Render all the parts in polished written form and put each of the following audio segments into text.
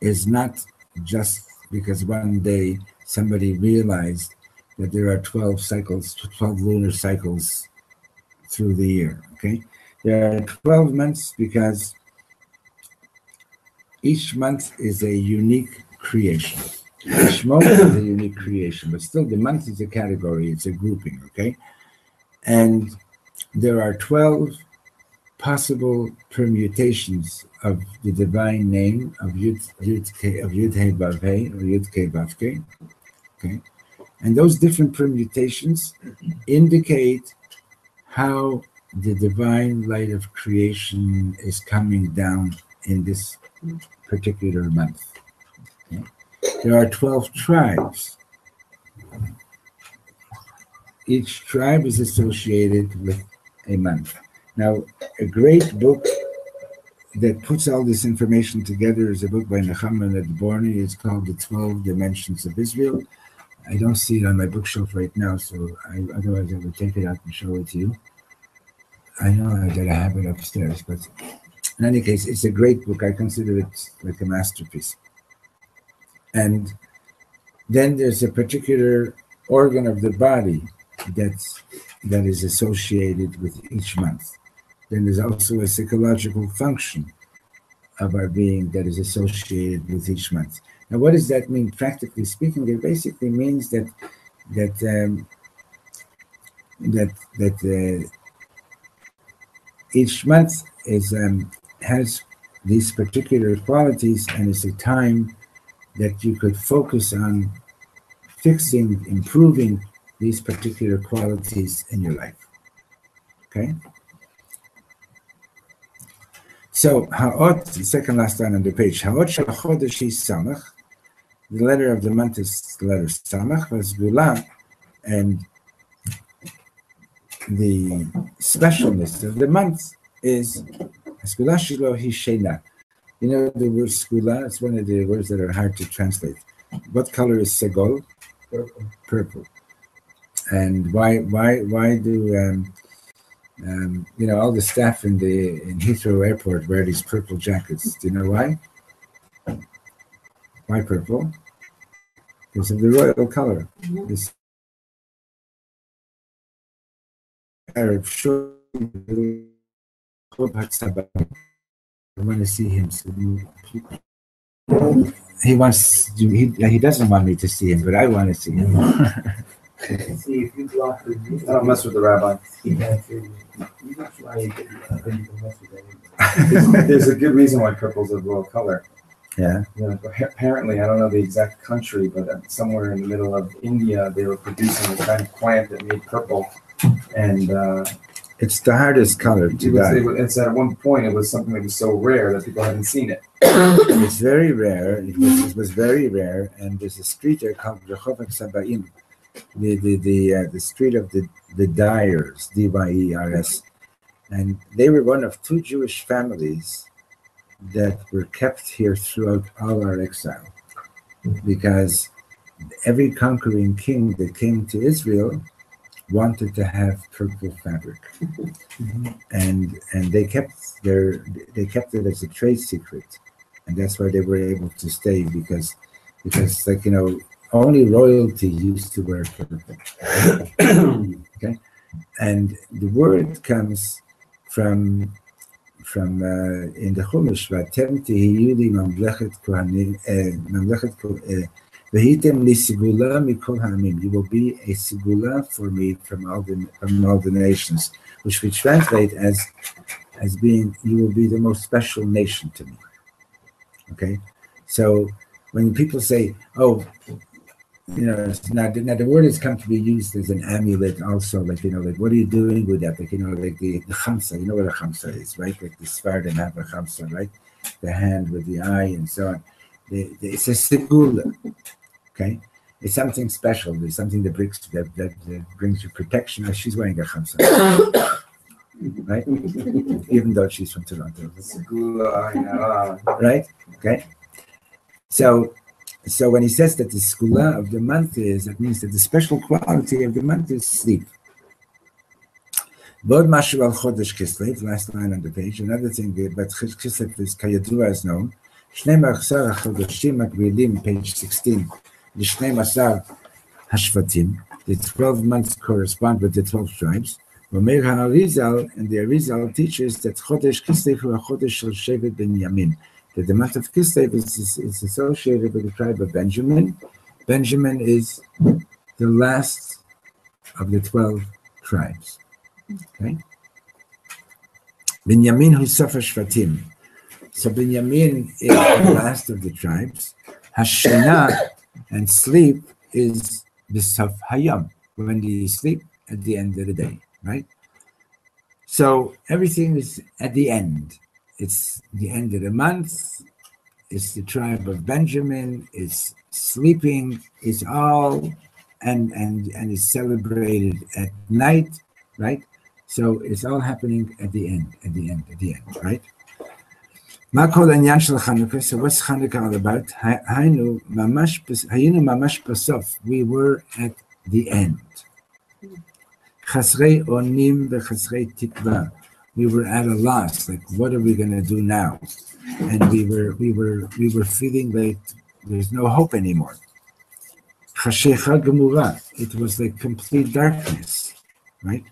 is not just because one day somebody realized that there are 12 cycles, 12 lunar cycles through the year, okay? There are 12 months because each month is a unique creation. Each month is a unique creation, but still the month is a category, it's a grouping, okay? And there are 12 possible permutations of the divine name of Yud He Vav He, or Yud Ke Vav Ke, okay? And those different permutations indicate how the divine light of creation is coming down in this particular month. Okay? There are 12 tribes. Each tribe is associated with a month. Now, a great book that puts all this information together is a book by Nechama Ledborny. It's called The 12 Dimensions of Israel. I don't see it on my bookshelf right now, so otherwise I would take it out and show it to you. I know that I have it upstairs, but in any case, it's a great book. I consider it like a masterpiece. And then there's a particular organ of the body that is associated with each month. Then there's also a psychological function of our being that is associated with each month. Now, what does that mean, practically speaking? It basically means that each month has these particular qualities, and it's a time that you could focus on fixing, improving these particular qualities in your life. Okay? So, Ha'ot, the second last line on the page, Ha'ot shel chodesh Samach, the letter of the month is the letter Samach, was Gula, and the specialness of the month is Skula Shilo Hishena. You know the word Skula, it's one of the words that are hard to translate. What color is Segol? Purple. Purple. And why do all the staff in Heathrow Airport wear these purple jackets? Do you know why? Why purple? Because of the royal color. This Arab sure I want to see him. So he doesn't want me to see him, but I want to see him. See, if you block the I don't mess with the rabbi. There's a good reason why purple's a royal color. Yeah. Apparently, I don't know the exact country, but somewhere in the middle of India, they were producing a kind of plant that made purple, and it's the hardest color to dye. It's at one point it was something that was so rare that people hadn't seen it. It's very rare. It was very rare, and there's a street there called Rehov Sabaim, the street of the dyers, D-Y-E-R-S, and they were one of two Jewish families that were kept here throughout all our exile, because every conquering king that came to Israel wanted to have purple fabric, and they kept it as a trade secret, and that's why they were able to stay, because only royalty used to wear purple. Okay, and the word comes from in the Chumash, "Vatem tihiyu li mamlechet kohanim, v'hitem li sigula mikol ha'amim." You will be a sigula for me from all the nations, which we translate as being, you will be the most special nation to me. Okay, so when people say, "Oh," now the word has come to be used as an amulet also, like what are you doing with that? Like like the chamsa, you know what a chamsa is, right? Like the Sephardim have a chamsa, right? The hand with the eye and so on. It's a segula, okay? It's something special. There's something that brings you protection. Now she's wearing a chamsa, right? Even though she's from Toronto, Segula, right? Okay, So when he says that the skula of the month that means that the special quality of the month is sleep. Bod mashu al chodesh Kislev, last line on the page. Another thing about Kislev is Kayadua is known. 12 החודשים מקבילים, page 16, ל-12 השבטים. The 12 months correspond with the 12 tribes. ואומר האריזל, and the Arizal teaches that חודש כסלו הוא החודש של שבט בנימין. That the month of Kislev is associated with the tribe of Benjamin. Benjamin is the last of the 12 tribes. Okay? Binyamin hu Sofer Shvatim. So Binyamin is the last of the tribes. Hashana and sleep is the Sof Hayam, when you sleep at the end of the day, right? So everything is at the end. It's the end of the month. It's the tribe of Benjamin. It's sleeping. It's all and it's celebrated at night, right? So it's all happening at the end, right? So what's Chanukah all about? Hayinu mamash basof. We were at the end. Chasrei onim v'chasrei tikva. We were at a loss. Like, what are we going to do now? And we were feeling like there's no hope anymore. Chashecha gemura. It was like complete darkness, right?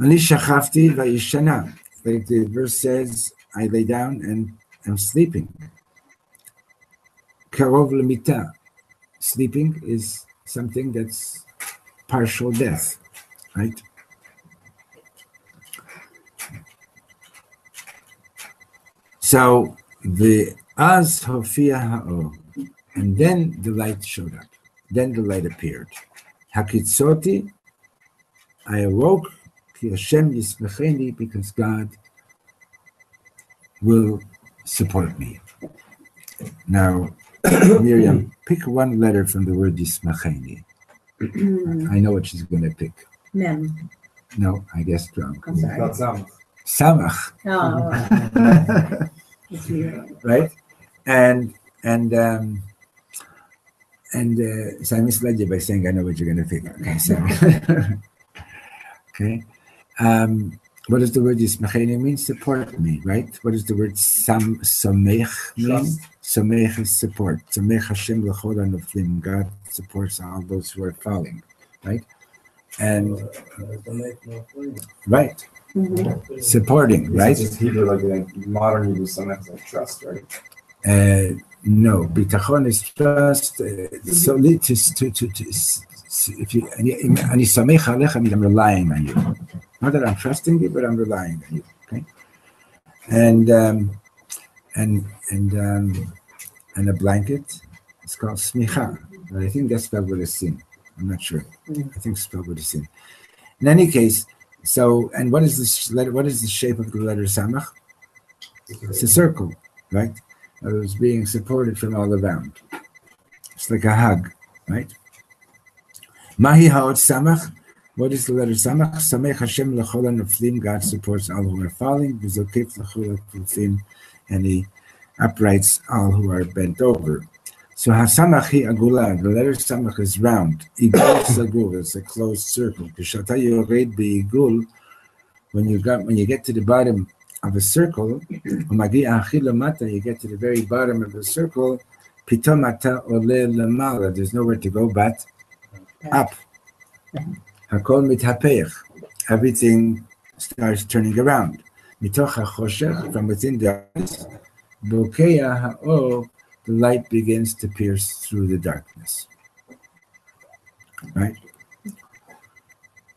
Ani shachafti vayishana. Like the verse says, I lay down and I'm sleeping. Karov lemita. Sleeping is something that's partial death, right? So the Az Hofia Ha'or, and then the light showed up. Then the light appeared. Hakitzoti, I awoke, Ki Hashem Yismecheni, because God will support me. Now, Miriam, pick one letter from the word Yismecheni. I know what she's going to pick. Mem. No, I guess wrong. I'm sorry. That's Samach. Oh. Right? And so I misled you by saying I know what you're going to pick. Okay, so okay. What does the word Yismacheni mean? Support me, right? What does the word Samech mean? Samech is support. Samech Hashem l'chol hanoflim. God supports all those who are falling, right? And right. Mm-hmm. Supporting, right? It's Hebrew, like modern Hebrew, sometimes like trust, right? No, bitachon is trust. So if you ani samech alecha, I mean I'm relying on you. Not that I'm trusting you, but I'm relying on you. Okay, and a blanket. It's called smicha, but I think that's spelled with a sin. I'm not sure. I think it's spelled with a sin. In any case. So, and what is this letter? What is the shape of the letter Samach? It's a circle, right? It was being supported from all around. It's like a hug, right? Mahi ha'ot Samach. What is the letter Samach? Samech Hashem l'chol hanoflim. God supports all who are falling. V'zokef l'chol hanoflim, and He uprights all who are bent over. So Hasamach hi agula, the letter Samach is round. Igul sagul, it's a closed circle. Kishata yored beigul, when you get to the bottom of a circle, umagi achi lamata, you get to the very bottom of the circle. Pitom ata ole lamala, there's nowhere to go but up. Hakol mithapeich, everything starts turning around. Mitoch hachoshech, from within the eyes, bokeya ha'or, the light begins to pierce through the darkness, right?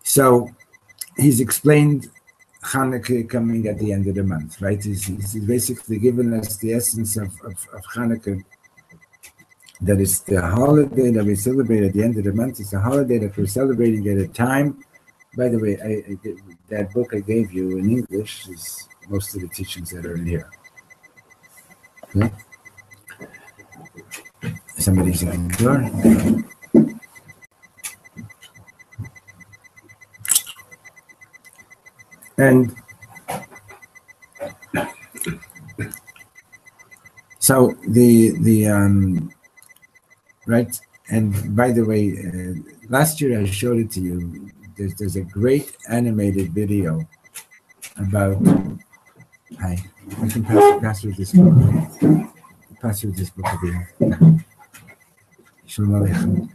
So he's explained Hanukkah coming at the end of the month, right? He's basically given us the essence of Hanukkah, that is the holiday that we celebrate at the end of the month. It's a holiday that we're celebrating at a time. By the way, that book I gave you in English is most of the teachings that are in here. Okay? Somebody's at the door. And so the right. And by the way, last year I showed it to you. There's a great animated video about Hi. I can pass you this book. Pass you this book over here. Shalom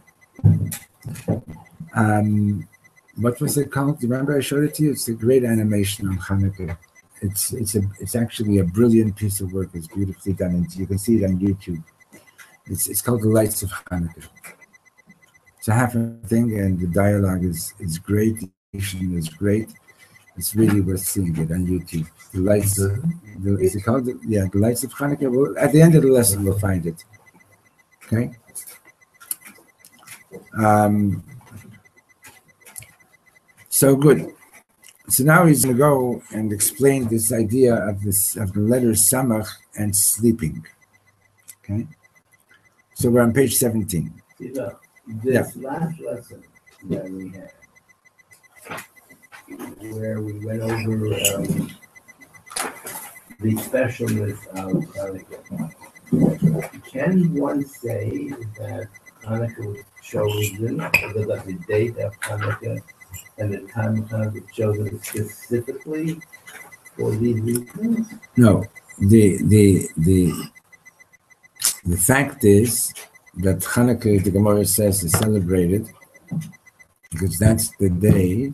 Aleichem. What was it called? Do you remember I showed it to you? It's a great animation on Hanukkah. It's actually a brilliant piece of work. It's beautifully done, and you can see it on YouTube. It's called The Lights of Hanukkah. It's a half a thing, and the dialogue is great. The animation is great. It's really worth seeing it on YouTube. The lights. Is it called? The Lights of Hanukkah. Well, at the end of the lesson, we'll find it. Okay. So good. So now he's going to go and explain this idea of the letter Samach and sleeping. Okay. So we're on page 17. See, look, this last lesson that we had, where we went over the specialness of Hanukkah. Can one say that Hanukkah was chosen, or that the date of Hanukkah and the time of Hanukkah was chosen specifically for these reasons? No, the fact is that Hanukkah, the Gemara says, is celebrated because that's the day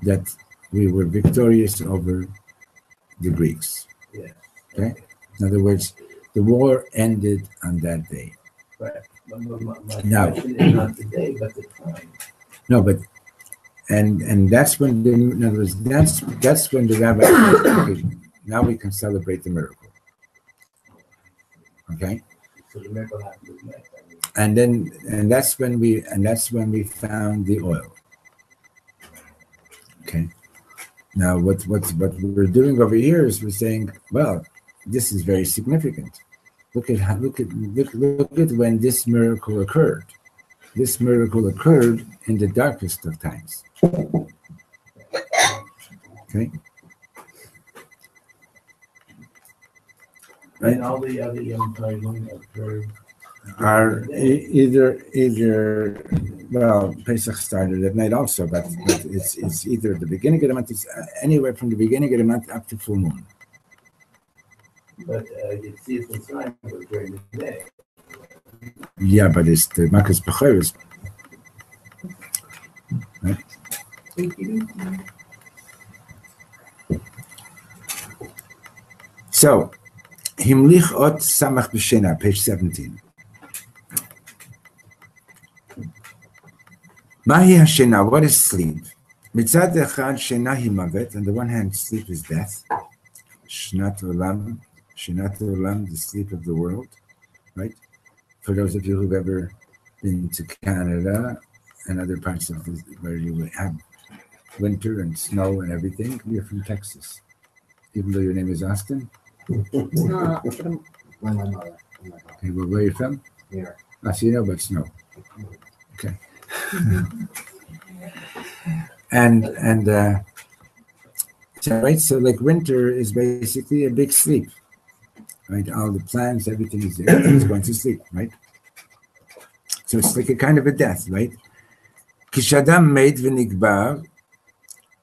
that we were victorious over the Greeks. Yeah. Okay? In other words, the war ended on that day. Right. But my No. question is not the day, but the time. No, but and that's when in other words, that's when the rabbi said, okay, now we can celebrate the miracle. Okay? So the miracle happened with Mecca. And that's when we found the oil. Okay. Now what we're doing over here is we're saying, well, this is very significant. Look at when this miracle occurred. This miracle occurred in the darkest of times. Okay. Right? And all the other young children occurred. Are either well, Pesach started at night also, but it's either the beginning of the month, it's anywhere from the beginning of the month up to full moon. But you see it's the sign was during the day. Yeah, but it's the Makas Bechoros. Right? So, Himlich Ot Samach B'Shena, page 17. Mahi Hashena, what is sleep? Mitzad Echad Shena Himavet, on the one hand, sleep is death. Shnat Olam, the sleep of the world, right? For those of you who've ever been to Canada and other parts of where you have winter and snow and everything, you're from Texas. Even though your name is Austin? From My mother. Okay, well, where are you from? Here. So you know about snow. Okay. and so, right, so like winter is basically a big sleep, right? All the plants, everything's going to sleep, right? So it's like a kind of a death, right? Kishadam made v'nikbar,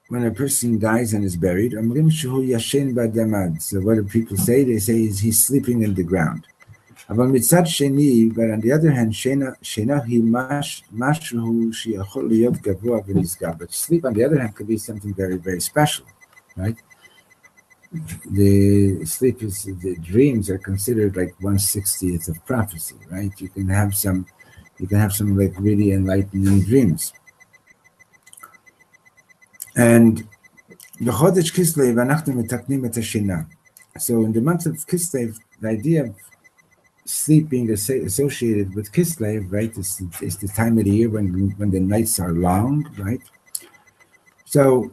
when a person dies and is buried, omrim shehu yashen b'adamad. So what do people say? They say he's sleeping in the ground. But on the other hand, but sleep, on the other hand, could be something very, very special, right? The sleep is, the dreams are considered like 1/60th of prophecy, right? You can have some like really enlightening dreams. And the Chodesh Kislev, anachnu metaknim et hashina. So in the month of Kislev, the idea of sleeping associated with Kislev, right, is the time of the year when the nights are long, right? So,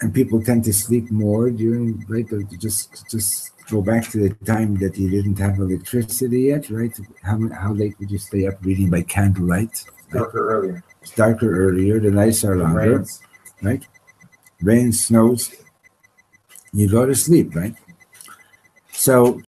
and people tend to sleep more during, right? Just go back to the time that you didn't have electricity yet, right? How late would you stay up reading by candlelight? Darker earlier. It's darker earlier. The nights are longer, Rains. right? Rain, snows. You go to sleep, right? So